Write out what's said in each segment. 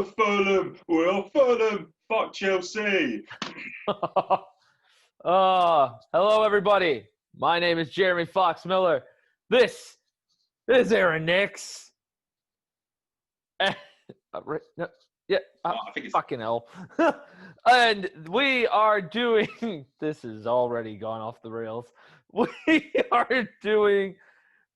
Fulham. We're Fulham. Fuck Chelsea. Hello, everybody. My name is Jeremy Fox Miller. This is Aaron Nix. I think it's fucking hell. And we are doing, this has already gone off the rails. We are doing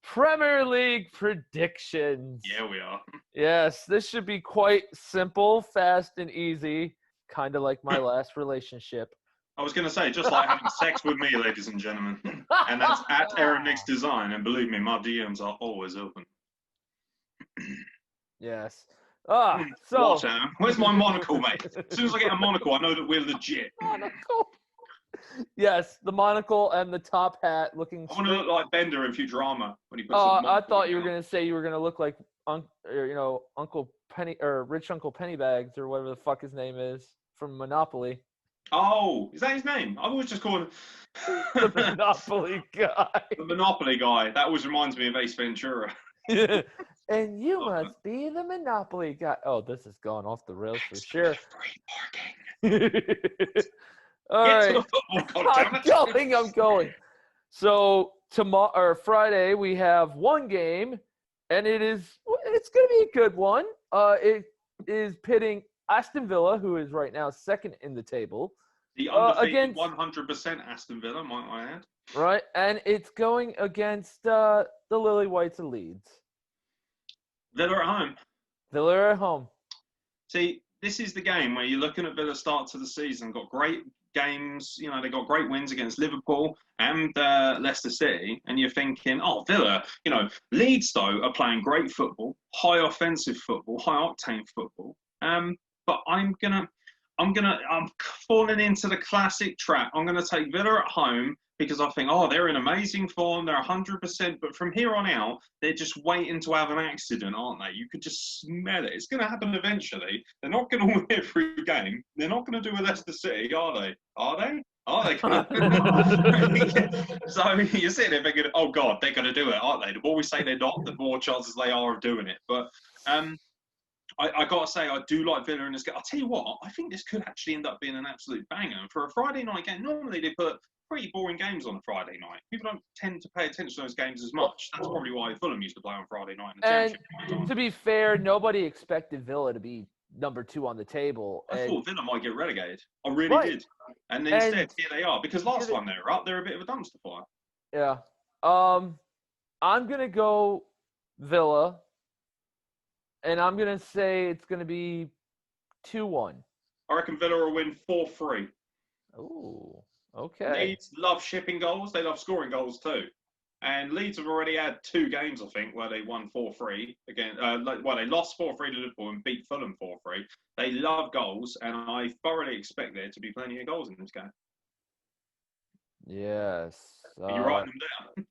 Premier League predictions. Yeah, we are. Yes, this should be quite simple, fast, and easy, kind of like my last relationship. I was going to say, just like having sex with me, ladies and gentlemen. And that's at Aaron Nix Design. And believe me, my DMs are always open. Yes. What, where's my monocle, mate? As soon as I get a monocle, I know that we're legit. Monocle. Yes, the monocle and the top hat looking. I want to look like Bender in Futurama when he puts. I thought you were going to say you were going to look like Uncle Penny or Rich Uncle Pennybags or whatever the fuck his name is from Monopoly. Oh, is that his name? I've always just called him the Monopoly guy. The Monopoly guy. That always reminds me of Ace Ventura. And you must be the Monopoly guy. Oh, this has gone off the rails for sure. All right. I'm going. So tomorrow or Friday we have one game, and it's going to be a good one. It is pitting Aston Villa, who is right now second in the table. The undefeated 100% Aston Villa, might I add. Right, and it's going against the Lily Whites of Leeds. Villa at home. Villa at home. See, this is the game where you're looking at Villa start to the season. Got great games, they got great wins against Liverpool and Leicester City, and you're thinking, oh, Villa, Leeds though are playing great football, high offensive football, high octane football. But I'm falling into the classic trap. I'm gonna take Villa at home because I think, they're in amazing form, they're 100%, but from here on out, they're just waiting to have an accident, aren't they? You could just smell it. It's going to happen eventually. They're not going to win every game. They're not going to do a Leicester City, are they? Are they? Are they going to? So you're sitting there thinking, oh, God, they're going to do it, aren't they? The more we say they're not, the more chances they are of doing it. But I got to say, I do like Villa in this game. I'll tell you what, I think this could actually end up being an absolute banger. And for a Friday night game, normally they put pretty boring games on a Friday night. People don't tend to pay attention to those games as much. That's probably why Fulham used to play on Friday night in the Championship. To be fair, nobody expected Villa to be number 2 on the table. I thought Villa might get relegated. I really did. And then instead, here they are. Because last time they were up, they're a bit of a dumpster fire. Yeah. I'm going to go Villa. And I'm going to say it's going to be 2-1. I reckon Villa will win 4-3. Ooh. Okay. Leeds love shipping goals. They love scoring goals too. And Leeds have already had 2 games, I think, where they won 4-3 again. They lost 4-3 to Liverpool and beat Fulham 4-3. They love goals, and I thoroughly expect there to be plenty of goals in this game. Yes. Are you writing them down?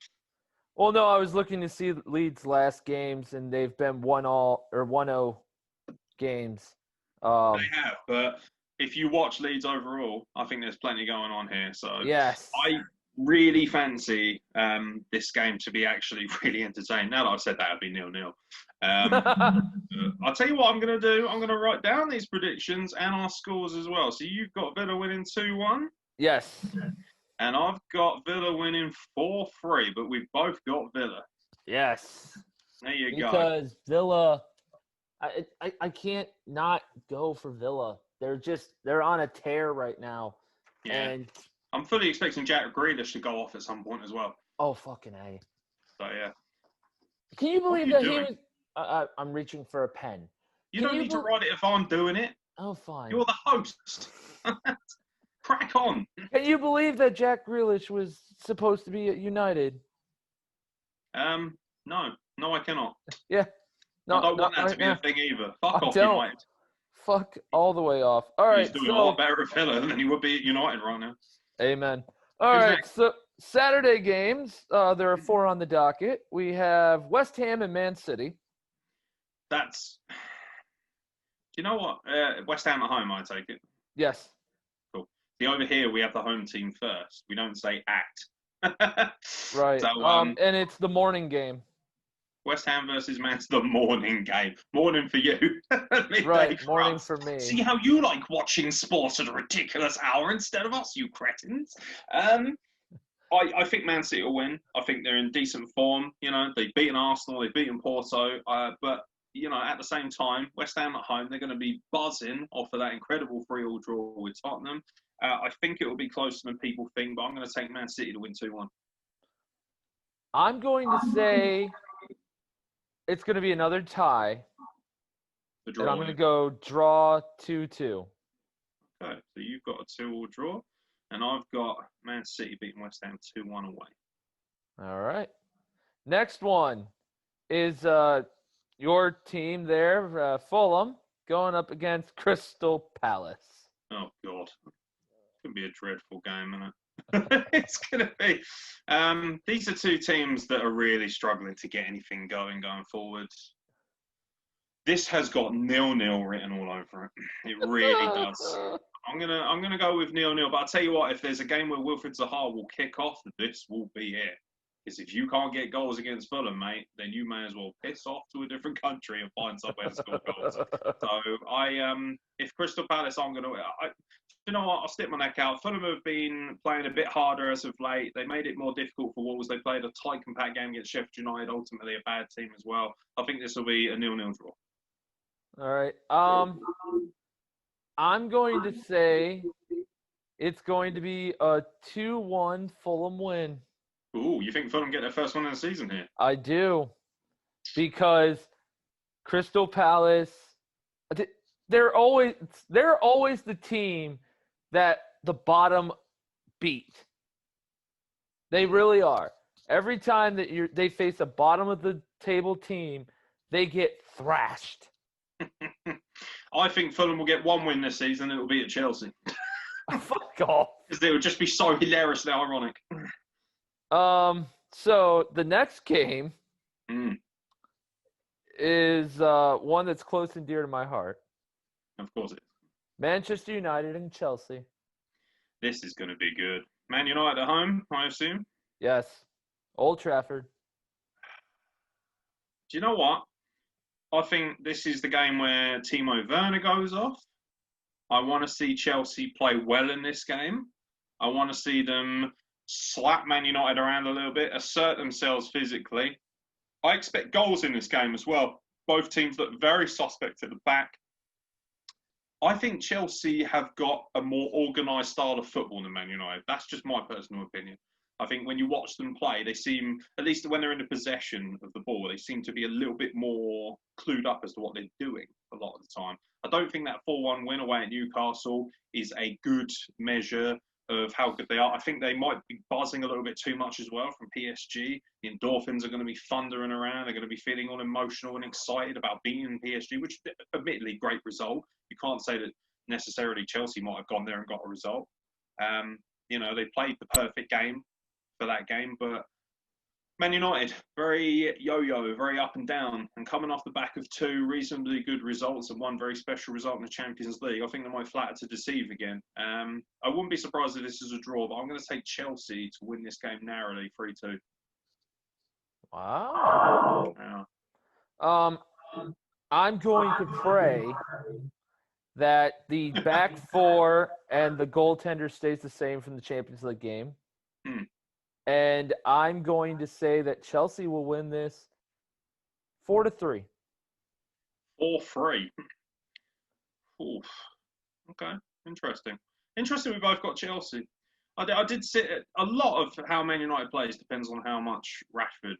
Well, no, I was looking to see Leeds' last games, and they've been 1-0 games. They have, but if you watch Leeds overall, I think there's plenty going on here. So yes, I really fancy this game to be actually really entertaining. Now that I've said that, it'll be 0-0. I'll tell you what I'm going to do. I'm going to write down these predictions and our scores as well. So you've got Villa winning 2-1. Yes. And I've got Villa winning 4-3, but we've both got Villa. Yes. There you go. Because Villa, I can't not go for Villa. They're on a tear right now. Yeah. And I'm fully expecting Jack Grealish to go off at some point as well. Oh, fucking A. So, yeah. Can you believe that he was – I'm reaching for a pen. You don't need to write it if I'm doing it. Oh, fine. You're the host. Crack on. Can you believe that Jack Grealish was supposed to be at United? No, I cannot. Yeah. No, I don't want that to be a thing either. Fuck off, don't. United. Fuck all the way off. All right. He's doing a lot better at Villa than he would be at United right now. Amen. All right. So Saturday games, there are 4 on the docket. We have West Ham and Man City. That's. Do you know what? West Ham at home, I take it. Yes. Cool. See, over here we have the home team first. We don't say at. Right. So, and it's the morning game. West Ham versus Man City, the morning game. Morning for you. Right, morning for me. See how you like watching sport at a ridiculous hour instead of us, you cretins. I think Man City will win. I think they're in decent form. You know, they've beaten Arsenal, they've beaten Porto, but you know, at the same time, West Ham at home, they're going to be buzzing off of that incredible 3-3 draw with Tottenham. I think it will be closer than people think, but I'm going to take Man City to win 2-1. I'm going to say it's going to be another tie. And I'm going to go draw 2-2. Okay, so you've got a 2-2 draw, and I've got Man City beating West Ham 2-1 away. All right. Next one is your team there, Fulham, going up against Crystal Palace. Oh, God. It's going to be a dreadful game, isn't it? It's going to be. These are two teams that are really struggling to get anything going forward. This has got 0-0 written all over it. It really does. I'm gonna go with 0-0. But I'll tell you what, if there's a game where Wilfried Zaha will kick off, this will be it. Because if you can't get goals against Fulham, mate, then you may as well piss off to a different country and find somewhere to score goals. So if Crystal Palace aren't gonna, you know what? I'll stick my neck out. Fulham have been playing a bit harder as of late. They made it more difficult for Wolves. They played a tight, compact game against Sheffield United, ultimately a bad team as well. I think this will be a 0-0 draw. All right. I'm going to say it's going to be a 2-1 Fulham win. Ooh, you think Fulham get their first one of the season here? I do. Because Crystal Palace, they're always the team that the bottom beat. They really are. Every time that they face a bottom of the table team, they get thrashed. I think Fulham will get one win this season. It will be at Chelsea. Fuck off. Because it would just be so hilariously ironic. So the next game is one that's close and dear to my heart. Of course it is. Manchester United and Chelsea. This is going to be good. Man United at home, I assume? Yes. Old Trafford. Do you know what? I think this is the game where Timo Werner goes off. I want to see Chelsea play well in this game. I want to see them slap Man United around a little bit, assert themselves physically. I expect goals in this game as well. Both teams look very suspect at the back. I think Chelsea have got a more organised style of football than Man United. That's just my personal opinion. I think when you watch them play, they seem, at least when they're in the possession of the ball, they seem to be a little bit more clued up as to what they're doing a lot of the time. I don't think that 4-1 win away at Newcastle is a good measure of how good they are. I think they might be buzzing a little bit too much as well from PSG. The endorphins are going to be thundering around. They're going to be feeling all emotional and excited about beating PSG, which admittedly, great result. You can't say that necessarily Chelsea might have gone there and got a result. You know, they played the perfect game for that game, but Man United, very yo-yo, very up and down, and coming off the back of two reasonably good results and one very special result in the Champions League, I think they might flatter to deceive again. I wouldn't be surprised if this is a draw, but I'm going to take Chelsea to win this game narrowly, 3-2. Wow. Yeah. I'm going to pray that the back four and the goaltender stays the same from the Champions League game. And I'm going to say that Chelsea will win this 4-3. 4-3. Oof. Okay, interesting. Interesting. We both got Chelsea. I did sit. A lot of how Man United plays depends on how much Rashford,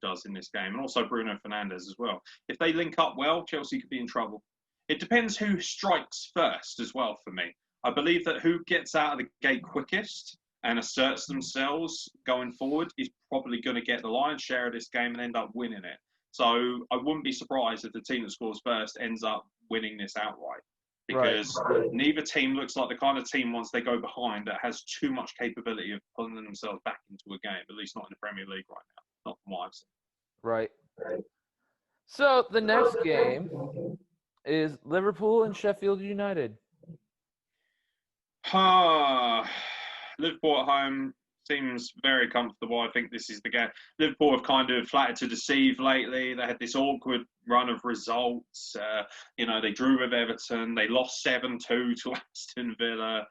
does in this game, and also Bruno Fernandes as well. If they link up well, Chelsea could be in trouble. It depends who strikes first as well. For me, I believe that who gets out of the gate quickest and asserts themselves going forward is probably going to get the lion's share of this game and end up winning it. So I wouldn't be surprised if the team that scores first ends up winning this outright. Because neither team looks like the kind of team, once they go behind, that has too much capability of pulling themselves back into a game, at least not in the Premier League right now. Not from what I've seen. Right. So the next game is Liverpool and Sheffield United. Liverpool at home, Seems very comfortable. I think this is the game. Liverpool have kind of flattered to deceive lately. They had this awkward run of results. They drew with Everton. They lost 7-2 to Aston Villa.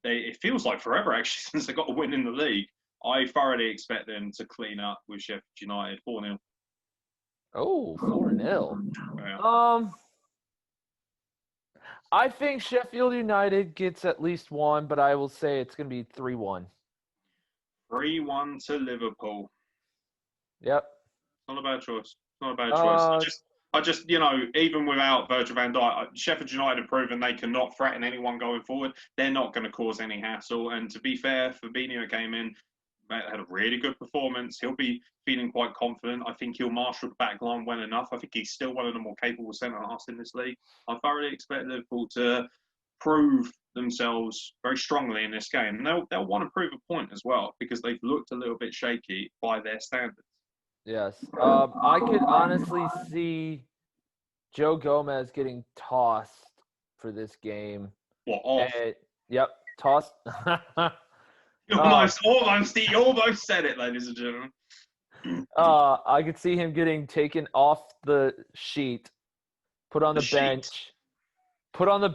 It feels like forever, actually, since they got a win in the league. I thoroughly expect them to clean up with Sheffield United 4-0. Oh, 4-0. Yeah. I think Sheffield United gets at least one, but I will say it's going to be 3-1. 3-1 to Liverpool. Yep. Not a bad choice. Not a bad choice. I just, even without Virgil van Dijk, Sheffield United have proven they cannot threaten anyone going forward. They're not going to cause any hassle. And to be fair, Fabinho came in, had a really good performance. He'll be feeling quite confident. I think he'll marshal the back line well enough. I think he's still one of the more capable centre-halves in this league. I thoroughly expect Liverpool to prove themselves very strongly in this game. And they'll want to prove a point as well because they've looked a little bit shaky by their standards. Yes. I could honestly see Joe Gomez getting tossed for this game. What, off? Yep, tossed. You almost said it, ladies and gentlemen. I could see him getting taken off the sheet, put on the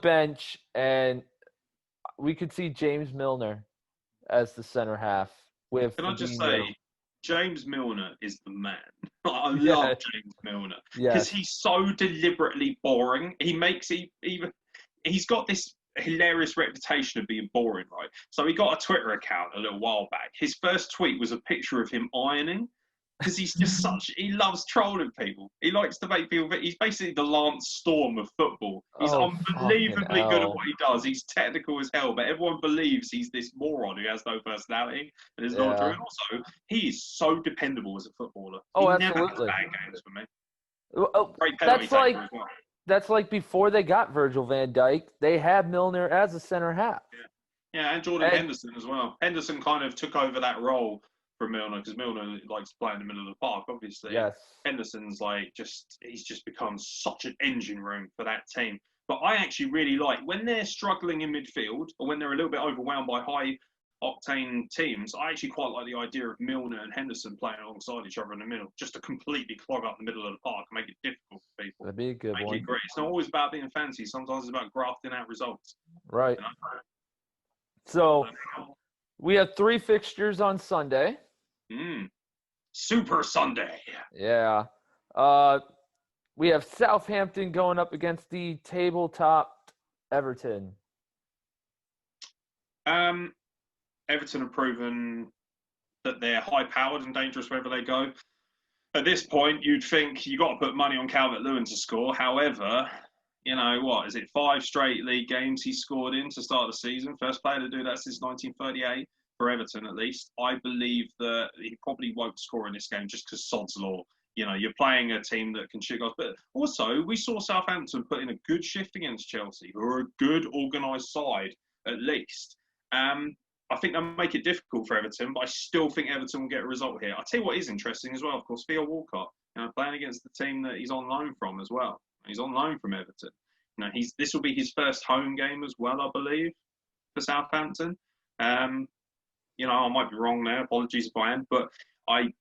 bench, and we could see James Milner as the center half with. Can I just say, James Milner is the man. I love James Milner because he's so deliberately boring. He's got this hilarious reputation of being boring, right? So he got a Twitter account a little while back. His first tweet was a picture of him ironing because he's just he loves trolling people. He likes to make people, he's basically the Lance Storm of football. He's unbelievably good at what he does. He's technical as hell, but everyone believes he's this moron who has no personality and is not true. And also, he is so dependable as a footballer. He never has bad games for me. Great penalty taker as well. That's like before they got Virgil van Dijk, they had Milner as a center half. Yeah, and Jordan Henderson as well. Henderson kind of took over that role from Milner because Milner likes to play in the middle of the park, obviously. Yes. Henderson's he's just become such an engine room for that team. But I actually really like when they're struggling in midfield or when they're a little bit overwhelmed by high-octane teams, I actually quite like the idea of Milner and Henderson playing alongside each other in the middle, just to completely clog up the middle of the park and make it difficult for people. That'd be a good one. Make it great. It's not always about being fancy. Sometimes it's about grafting out results. Right. So we have 3 fixtures on Sunday. Super Sunday. Yeah. We have Southampton going up against the tabletop Everton. Everton have proven that they're high-powered and dangerous wherever they go. At this point, you'd think you got to put money on Calvert-Lewin to score. However, is it 5 straight league games he scored in to start the season? First player to do that since 1938 for Everton, at least. I believe that he probably won't score in this game just because sod's law. You're playing a team that can shoot goals. But also, we saw Southampton put in a good shift against Chelsea, who are a good organised side, at least. I think they'll make it difficult for Everton, but I still think Everton will get a result here. I'll tell you what is interesting as well, of course, Theo Walcott, playing against the team that he's on loan from as well. He's on loan from Everton. This will be his first home game as well, I believe, for Southampton. I might be wrong there. Apologies if I am, but I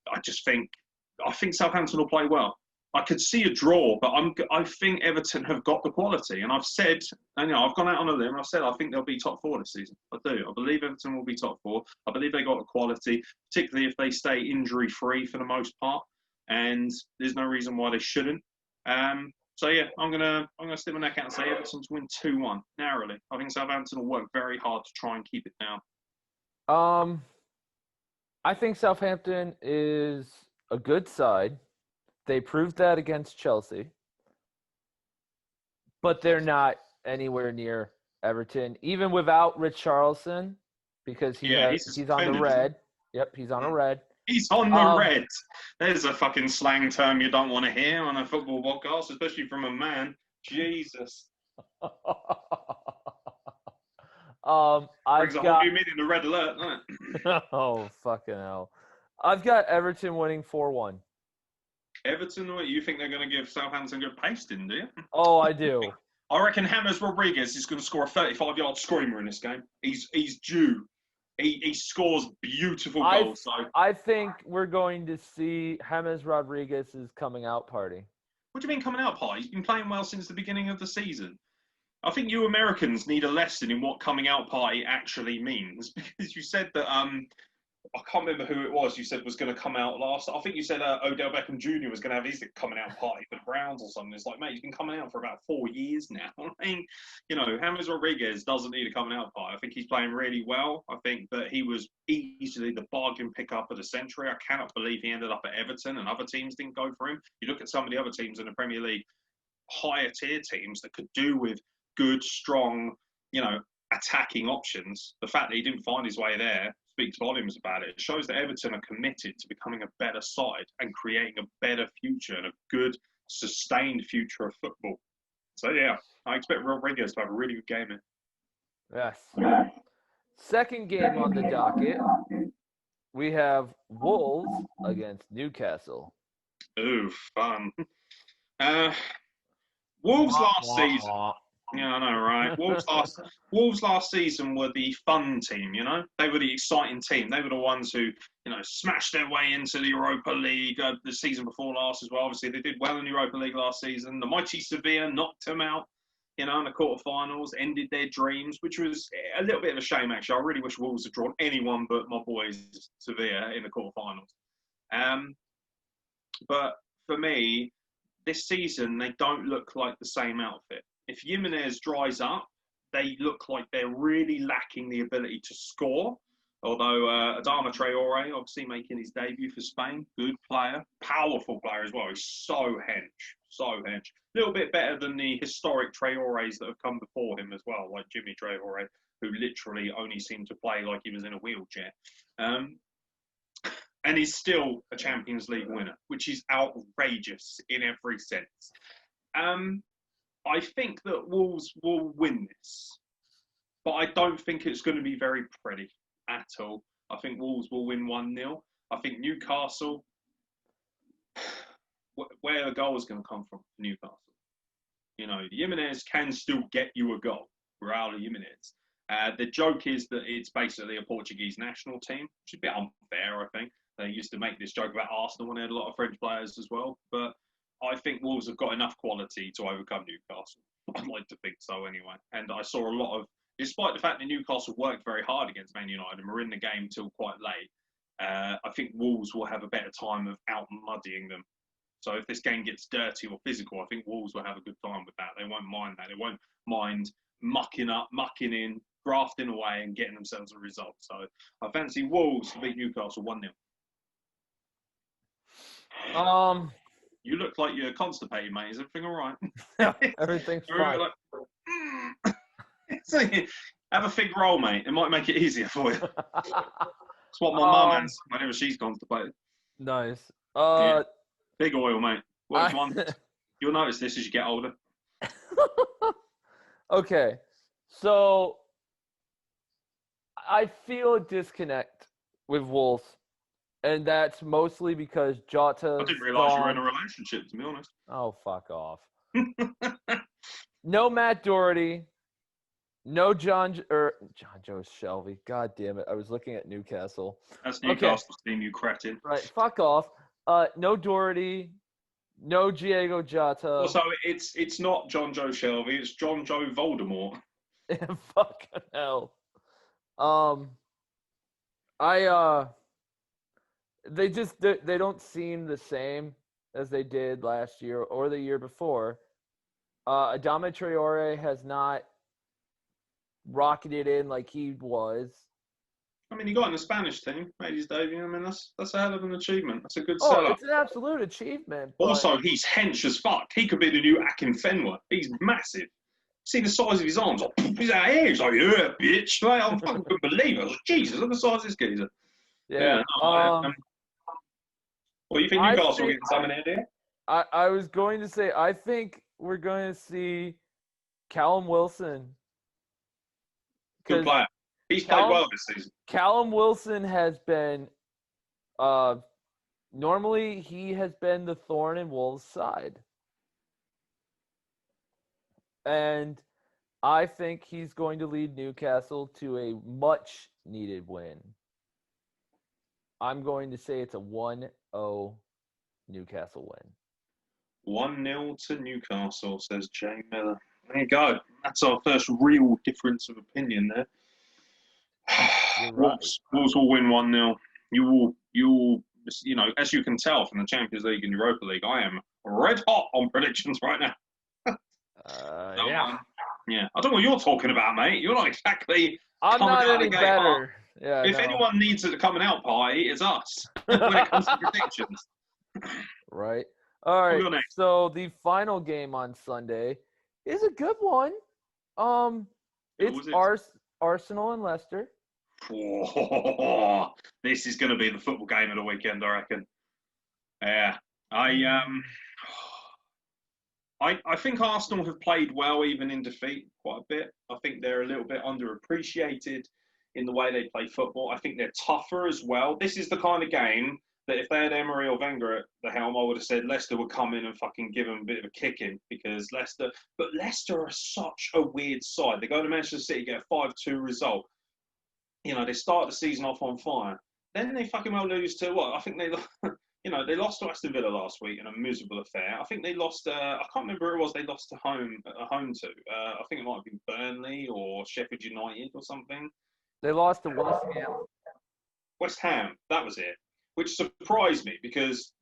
think Southampton will play well. I could see a draw, but I think Everton have got the quality. And I've said, I've gone out on a limb. I've said I think they'll be top 4 this season. I do. I believe Everton will be top 4. I believe they got the quality, particularly if they stay injury-free for the most part. And there's no reason why they shouldn't. So yeah, I'm gonna stick my neck out and say Everton to win 2-1 narrowly. I think Southampton will work very hard to try and keep it down. I think Southampton is a good side. They proved that against Chelsea. But they're not anywhere near Everton, even without Richarlison, because he's on the red. Yep, he's on a red. He's on the red. There's a fucking slang term you don't want to hear on a football podcast, especially from a man. Jesus. I've got you mean in the red alert, isn't it? Oh, fucking hell. I've got Everton winning 4-1. Everton, you think they're going to give Southampton a good pasting, do you? Oh, I do. I reckon James Rodriguez is going to score a 35-yard screamer in this game. He's due. He scores beautiful goals. I think we're going to see James Rodriguez's coming out party. What do you mean coming out party? He's been playing well since the beginning of the season. I think you Americans need a lesson in what coming out party actually means, because you said that I can't remember who it was you said was going to come out last. I think you said Odell Beckham Jr. was going to have his coming out party for the Browns or something. It's like, mate, he's been coming out for about 4 years now. I mean, James Rodriguez doesn't need a coming out party. I think he's playing really well. I think that he was easily the bargain pickup of the century. I cannot believe he ended up at Everton and other teams didn't go for him. You look at some of the other teams in the Premier League, higher tier teams that could do with good, strong, attacking options. The fact that he didn't find his way there speaks volumes about it. It shows that Everton are committed to becoming a better side and creating a better future and a good, sustained future of football. So, yeah, I expect Rodriguez to have a really good game here. Yes. Second game on the docket, we have Wolves against Newcastle. Ooh, fun. Wolves last season. Yeah, I know, right? Wolves last season were the fun team, They were the exciting team. They were the ones who, smashed their way into the Europa League the season before last as well. Obviously, they did well in the Europa League last season. The mighty Sevilla knocked them out, in the quarterfinals, ended their dreams, which was a little bit of a shame, actually. I really wish Wolves had drawn anyone but my boys, Sevilla, in the quarterfinals. But for me, this season, they don't look like the same outfit. If Jimenez dries up, they look like they're really lacking the ability to score. Although Adama Traore, obviously making his debut for Spain, good player, powerful player as well. He's so hench. A little bit better than the historic Traores that have come before him as well, like Jimmy Traore, who literally only seemed to play like he was in a wheelchair. And he's still a Champions League winner, which is outrageous in every sense. I think that Wolves will win this, but I don't think it's going to be very pretty at all. I think Wolves will win 1-0. I think Newcastle, where the goal is going to come from, Newcastle. Jimenez can still get you a goal, Raul Jimenez. The joke is that it's basically a Portuguese national team, which is a bit unfair, I think. They used to make this joke about Arsenal when they had a lot of French players as well, but I think Wolves have got enough quality to overcome Newcastle. I'd like to think so anyway. And I saw a lot of, despite the fact that Newcastle worked very hard against Man United and were in the game till quite late, I think Wolves will have a better time of out-muddying them. So if this game gets dirty or physical, I think Wolves will have a good time with that. They won't mind that. They won't mind mucking up, mucking in, grafting away and getting themselves a result. So I fancy Wolves to beat Newcastle 1-0. You look like you're constipated, mate. Is everything all right? Everything's fine. Have a fig roll, mate. It might make it easier for you. That's what my mum has whenever she's constipated. Nice. Yeah. Big oil, mate. Which one? You'll notice this as you get older. Okay. So I feel a disconnect with Wolves. And that's mostly because Jota. I didn't realise you were in a relationship, to be honest. Oh, fuck off. No Matt Doherty. No John Joe Shelby. God damn it. I was looking at Newcastle. That's Newcastle's team, you cretin. Right. Fuck off. No Doherty. No Diego Jota. Also, it's not John Joe Shelby. It's John Joe Voldemort. Fucking hell. They don't seem the same as they did last year or the year before. Adama Traore has not rocketed in like he was. I mean, he got in the Spanish team, made his debut. I mean, that's a hell of an achievement. That's a good setup. It's an absolute achievement. Also, he's hench as fuck. He could be the new Akinfenwa. He's massive. See the size of his arms? Like, he's out here. He's like, yeah, bitch. Like, I fucking couldn't believe it. I was like, Jesus, look at the size of this geezer. Yeah. Well, you think Newcastle will get some in there, do you? I was going to say, I think we're going to see Callum Wilson. Good player. He's played well this season. Callum Wilson has been normally he has been the thorn in Wolves' side. And I think he's going to lead Newcastle to a much-needed win. I'm going to say it's a 1-0 Newcastle win. 1-0 to Newcastle, says Jay Miller. There you go. That's our first real difference of opinion there. Wolves will win 1-0. You will, as you can tell from the Champions League and Europa League, I am red hot on predictions right now. Yeah. Yeah. I don't know what you're talking about, mate. You're not exactly. I'm not any better. Yeah. If anyone needs a coming out party, it's us when it comes to predictions. Right. All right. So the final game on Sunday is a good one. It's Arsenal and Leicester. Oh, this is going to be the football game of the weekend, I reckon. Yeah. I think Arsenal have played well even in defeat quite a bit. I think they're a little bit underappreciated in the way they play football. I think they're tougher as well. This is the kind of game that if they had Emery or Wenger at the helm, I would have said Leicester would come in and fucking give them a bit of a kicking because Leicester are such a weird side. They go to Manchester City, get a 5-2 result. They start the season off on fire. Then they fucking well lose to what? I think they lost to Aston Villa last week in a miserable affair. I think they lost. I can't remember who it was. They lost to home to. I think it might have been Burnley or Sheffield United or something. They lost to West Ham. West Ham, that was it. Which surprised me because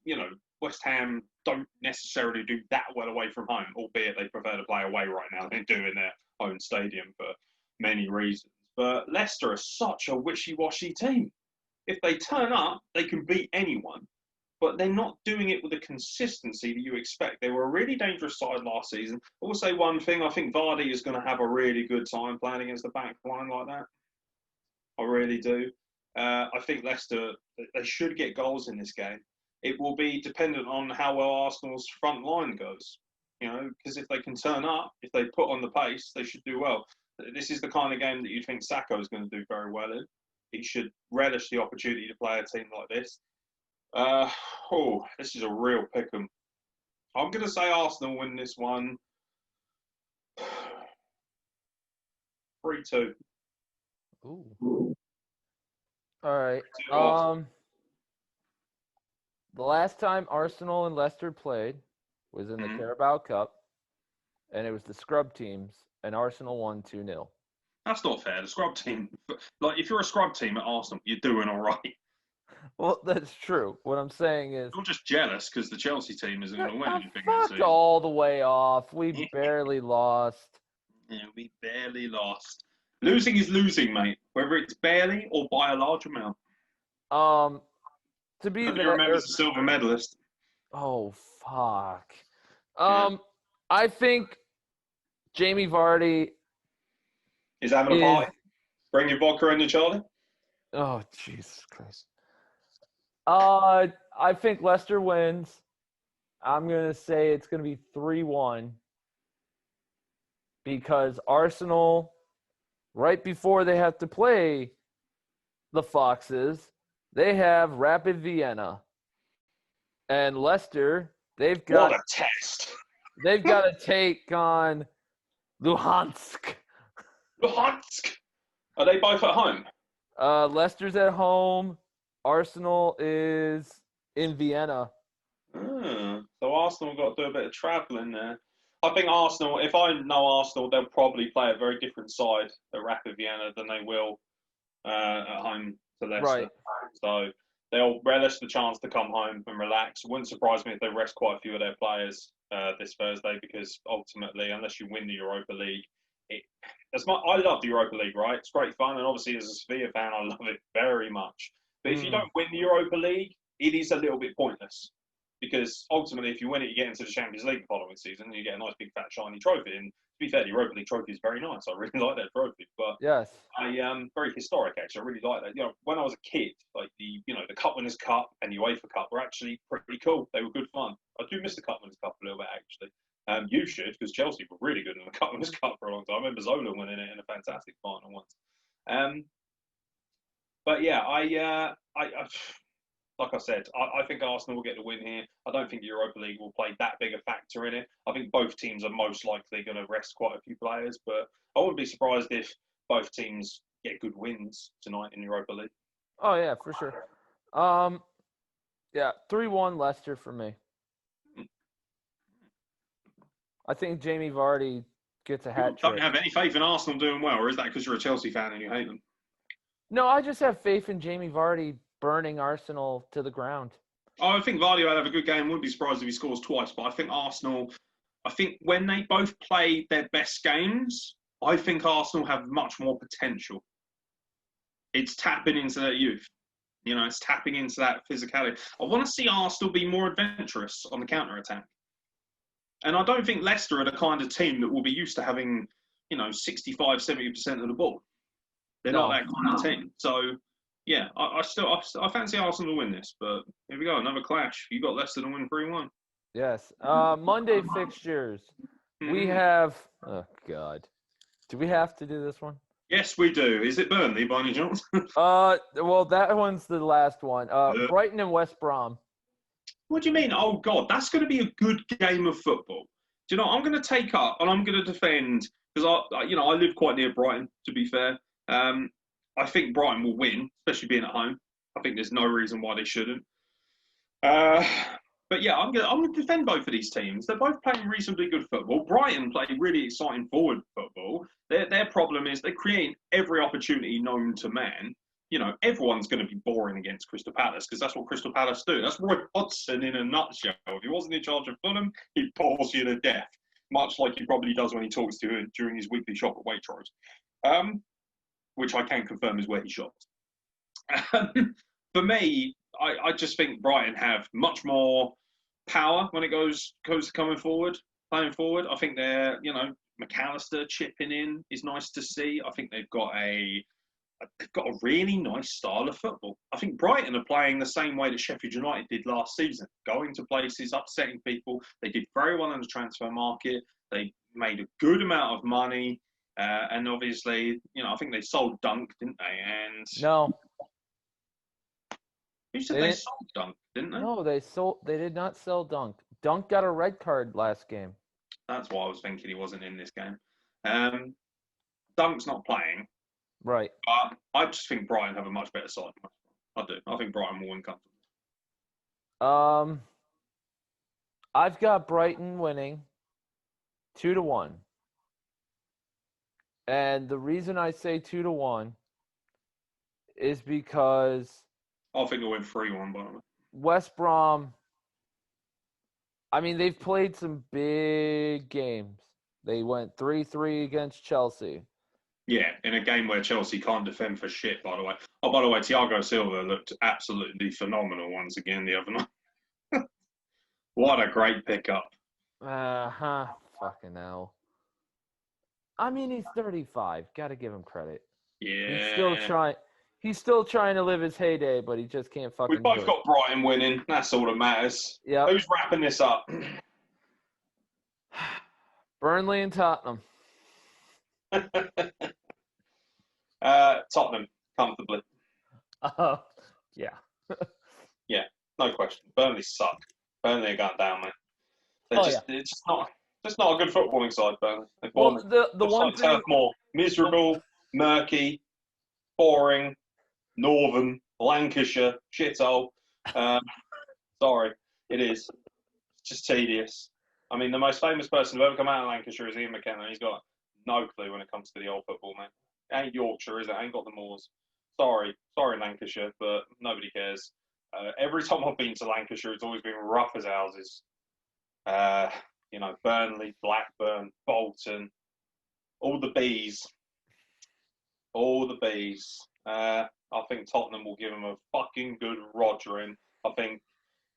West Ham don't necessarily do that well away from home, albeit they prefer to play away right now than do in their own stadium for many reasons. But Leicester are such a wishy-washy team. If they turn up, they can beat anyone. But they're not doing it with the consistency that you expect. They were a really dangerous side last season. I will say one thing. I think Vardy is going to have a really good time playing against the back line like that. I really do. I think Leicester, they should get goals in this game. It will be dependent on how well Arsenal's front line goes. Because if they can turn up, if they put on the pace, they should do well. This is the kind of game that you think Saka is going to do very well in. He should relish the opportunity to play a team like this. This is a real pick'em. I'm going to say Arsenal win this one 3-2. Ooh. All right. The last time Arsenal and Leicester played was in the Carabao Cup, and it was the scrub teams, and Arsenal won 2-0. That's not fair. The scrub team, if you're a scrub team at Arsenal, you're doing all right. Well, that's true. What I'm saying is... You're just jealous because the Chelsea team isn't going to win anything. Fuck all the way off. We barely lost. Yeah, we barely lost. Losing is losing, mate. Whether it's barely or by a large amount. To be the remembers the silver medalist. Oh, fuck. I think Jamie Vardy... is having a party. Bring your vodka in, Charlie. Oh, Jesus Christ. I think Leicester wins. I'm going to say it's going to be 3-1 because Arsenal, right before they have to play the Foxes, they have Rapid Vienna. And Leicester, they've got... What a test. They've got to take on Luhansk. Luhansk? Are they both at home? Leicester's at home. Arsenal is in Vienna. So Arsenal got to do a bit of travelling there. I think Arsenal, if I know Arsenal, they'll probably play a very different side at Rapid Vienna than they will at home to Leicester. Right. So they'll relish the chance to come home and relax. It wouldn't surprise me if they rest quite a few of their players this Thursday because ultimately, unless you win the Europa League, I love the Europa League, right? It's great fun, and obviously as a Sevilla fan, I love it very much. But if you don't win the Europa League, it is a little bit pointless because ultimately, if you win it, you get into the Champions League the following season, and you get a nice big fat shiny trophy. And to be fair, the Europa League trophy is very nice. I really like that trophy. But yes, very historic actually. I really like that. When I was a kid, the Cup Winners' Cup and the UEFA Cup were actually pretty cool. They were good fun. I do miss the Cup Winners' Cup a little bit actually. You should, because Chelsea were really good in the Cup Winners' Cup for a long time. I remember Zola winning it in a fantastic final once. But yeah, like I said, I think Arsenal will get the win here. I don't think Europa League will play that big a factor in it. I think both teams are most likely going to rest quite a few players, but I wouldn't be surprised if both teams get good wins tonight in Europa League. Oh yeah, for sure. Yeah, 3-1 Leicester for me. I think Jamie Vardy gets a hat trick. Don't you have any faith in Arsenal doing well, or is that because you're a Chelsea fan and you hate them? No, I just have faith in Jamie Vardy burning Arsenal to the ground. Oh, I think Vardy will have a good game. Wouldn't be surprised if he scores twice. But I think Arsenal, when they both play their best games, I think Arsenal have much more potential. It's tapping into their youth. It's tapping into that physicality. I want to see Arsenal be more adventurous on the counter-attack. And I don't think Leicester are the kind of team that will be used to having, 65, 70% of the ball. They're not that kind of team. So, yeah, I fancy Arsenal to win this. But here we go, another clash. You got Leicester to win 3-1. Yes. Monday fixtures. We have. Oh God. Do we have to do this one? Yes, we do. Is it Burnley by any chance? Well, that one's the last one. Brighton and West Brom. What do you mean? Oh God, that's going to be a good game of football. Do you know? I'm going to take up and I'm going to defend because I live quite near Brighton. To be fair, I think Brighton will win, especially being at home. I think there's no reason why they shouldn't. But yeah, I'm going to defend both of these teams. They're both playing reasonably good football. Brighton play really exciting forward football. Their problem is they're creating every opportunity known to man. Everyone's going to be boring against Crystal Palace because that's what Crystal Palace do. That's Roy Hodgson in a nutshell. If he wasn't in charge of Fulham, he'd bores you to death, much like he probably does when he talks to you during his weekly shop at Waitrose, which I can confirm is where he shops. For me, I just think Brighton have much more power when it goes to playing forward. I think they're, McAllister chipping in is nice to see. I think they've got a really nice style of football. I think Brighton are playing the same way that Sheffield United did last season, going to places, upsetting people. They did very well in the transfer market. They made a good amount of money. And obviously, I think they sold Dunk, didn't they? And no. Who said they sold Dunk, didn't they? No, they did not sell Dunk. Dunk got a red card last game. That's why I was thinking he wasn't in this game. Dunk's not playing. Right. But I just think Brighton have a much better side. I do. I think Brighton will win comfortably. I've got Brighton winning 2-1. And the reason I say 2-1 is because I think they'll win 3-1, by the way. West Brom, they've played some big games. They went 3-3 against Chelsea. Yeah, in a game where Chelsea can't defend for shit, by the way. Oh, by the way, Thiago Silva looked absolutely phenomenal once again the other night. What a great pickup. Fucking hell. He's 35. Got to give him credit. Yeah. He's still trying to live his heyday, but he just can't fucking We've both got Brighton winning. That's all that matters. Yeah. Who's wrapping this up? Burnley and Tottenham. Tottenham, comfortably. Yeah. Yeah, no question. Burnley suck. Burnley are going down, man. It's just not a good footballing side, Burnley. The one thing... Turf Moor. Miserable, murky, boring, northern, Lancashire, shithole. Sorry, it is. It's just tedious. The most famous person who ever come out of Lancashire is Ian McKenna. He's got no clue when it comes to the old football, man. It ain't Yorkshire, is it? Ain't got the moors. Sorry, Lancashire, but nobody cares. Every time I've been to Lancashire, it's always been rough as houses. Burnley, Blackburn, Bolton, all the bees. I think Tottenham will give them a fucking good rogering. I think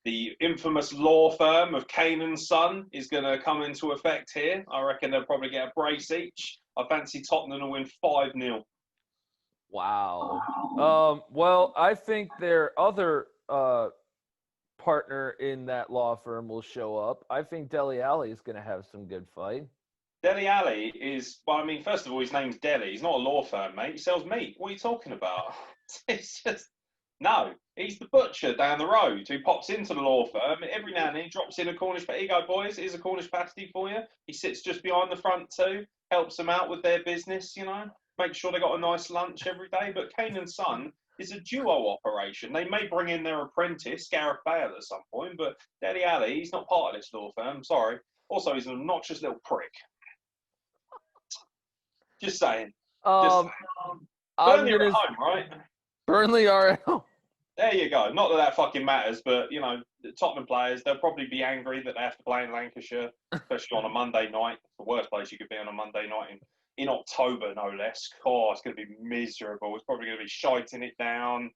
the infamous law firm of Kane and Son is going to come into effect here. I reckon they'll probably get a brace each. I fancy Tottenham will win 5-0. Wow. Well, I think their other partner in that law firm will show up. I think Dele Alli is going to have some good fight. Dele Alli is, first of all, his name's Dele. He's not a law firm, mate. He sells meat. What are you talking about? It's just, No, he's the butcher down the road who pops into the law firm. Every now and then he drops in a Cornish. Here you go, boys. Here's a Cornish pasty for you. He sits just behind the front too, helps them out with their business, make sure they got a nice lunch every day. But Kane and Son is a duo operation. They may bring in their apprentice, Gareth Bale, at some point, but Daddy Ali, he's not part of this law firm. Sorry. Also, he's an obnoxious little prick. Just saying. Burnley are at home, right? Burnley are at home. There you go. Not that fucking matters, but, the Tottenham players, they'll probably be angry that they have to play in Lancashire, especially on a Monday night. It's the worst place you could be on a Monday night in October, no less. Oh, it's going to be miserable. It's probably going to be shiting it down.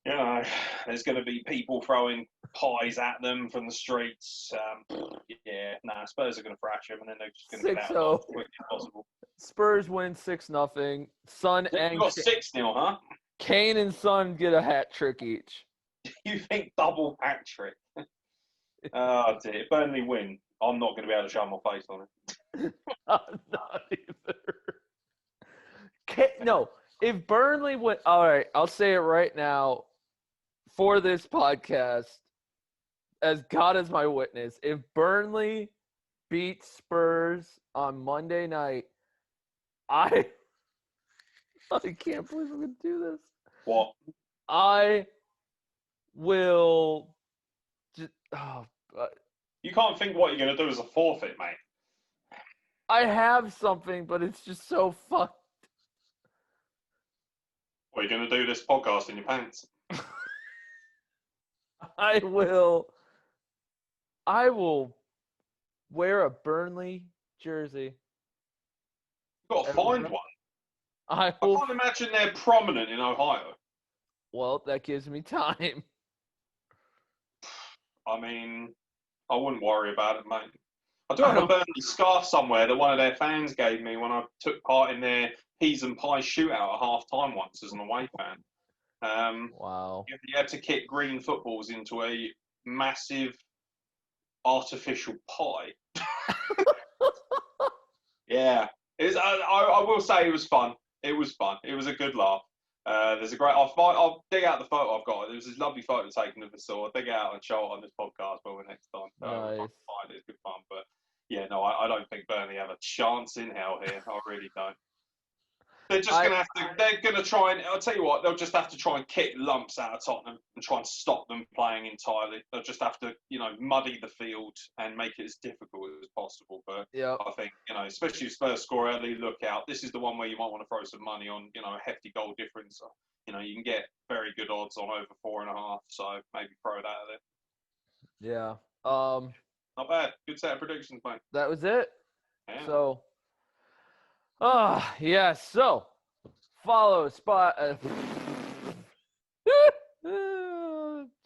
There's going to be people throwing pies at them from the streets. Spurs are going to thrash them, and then they're just going to get out as quick as possible. Spurs win 6-0. Son and you got 6-0, huh? Kane and Son get a hat trick each. You think double hat trick? Oh dear. Burnley win. I'm not going to be able to show my face on it. I'm not either. No, if Burnley win, all right, I'll say it right now for this podcast, as God is my witness, if Burnley beats Spurs on Monday night, I can't believe I'm going to do this. What? I will just, you can't think what you're going to do as a forfeit, mate. I have something, but it's just so fucked. What, are you going to do this podcast in your pants? I will wear a Burnley jersey. You've got to find one. I can't imagine they're prominent in Ohio. Well, that gives me time. I mean, I wouldn't worry about it, mate. I do have a Burnley scarf somewhere that one of their fans gave me when I took part in their peas and pie shootout at half-time once as an away fan. Wow. You had to kick green footballs into a massive artificial pie. Yeah. I will say it was fun. It was fun. It was a good laugh. There's a great. I'll dig out the photo I've got. There was this lovely photo taken of us, so I'll dig it out and show it on this podcast next time. Nice. It's good fun, but yeah, no, I don't think Burnley have a chance in hell here. I really don't. They're just going to have to. They're going to try and. I'll tell you what. They'll just have to try and kick lumps out of Tottenham and try and stop them playing entirely. They'll just have to, muddy the field and make it as difficult as possible. But yeah, I think, especially if Spurs score early, look out. This is the one where you might want to throw some money on, a hefty goal difference. You can get very good odds on over 4.5. So maybe throw that at it. Yeah. Not bad. Good set of predictions, mate. That was it. Yeah. So. Yes. So, follow spot.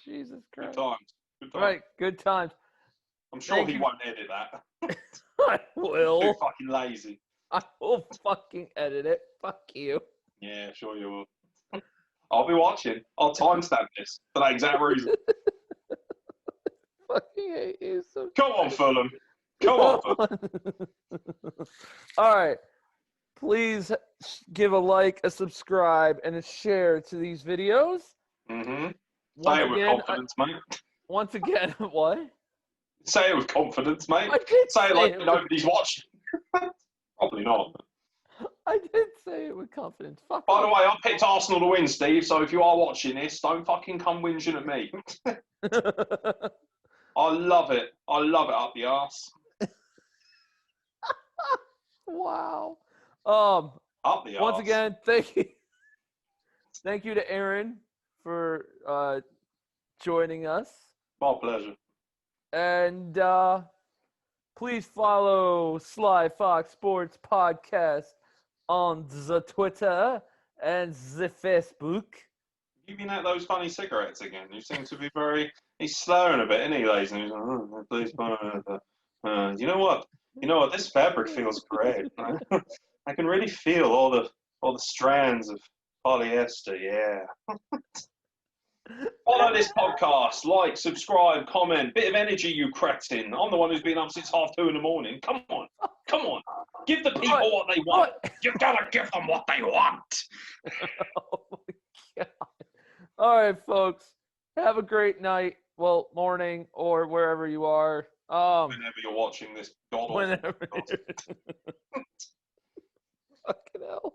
Jesus Christ. Good times. Right, good times. I'm sure he won't edit that. I will. Too fucking lazy. I will fucking edit it. Fuck you. Yeah, sure you will. I'll be watching. I'll timestamp this for that exact reason. Fucking hate you so. Come on, Fulham. Come on, Fulham. All right. Please give a like, a subscribe, and a share to these videos. Mm-hmm. Say it with confidence, mate. Once again, what? Say it with confidence, mate. I did say it like nobody's watching. Probably not. I did say it with confidence. Fuck By the way, I picked Arsenal to win, Steve, so if you are watching this, don't fucking come whinging at me. I love it. I love it up the arse. Wow. Up the once arse. again, thank you to Aeron for joining us. My pleasure. And please follow Sly Fox Sports Podcast on the Twitter and the Facebook. You been at those funny cigarettes again? You seem to be he's slurring a bit, isn't he, ladies? And he's like, oh, please, you know what? This fabric feels great. I can really feel all the strands of polyester. Yeah. Follow this podcast. Like, subscribe, comment. Bit of energy, you cretin. I'm the one who's been up since 2:30 in the morning. Come on. Give the people what they want. You gotta give them what they want. Oh my God. All right, folks. Have a great night. Well, morning or wherever you are. Whenever you're watching this, Whenever. Fucking hell.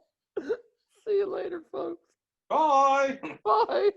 See you later, folks. Bye. Bye.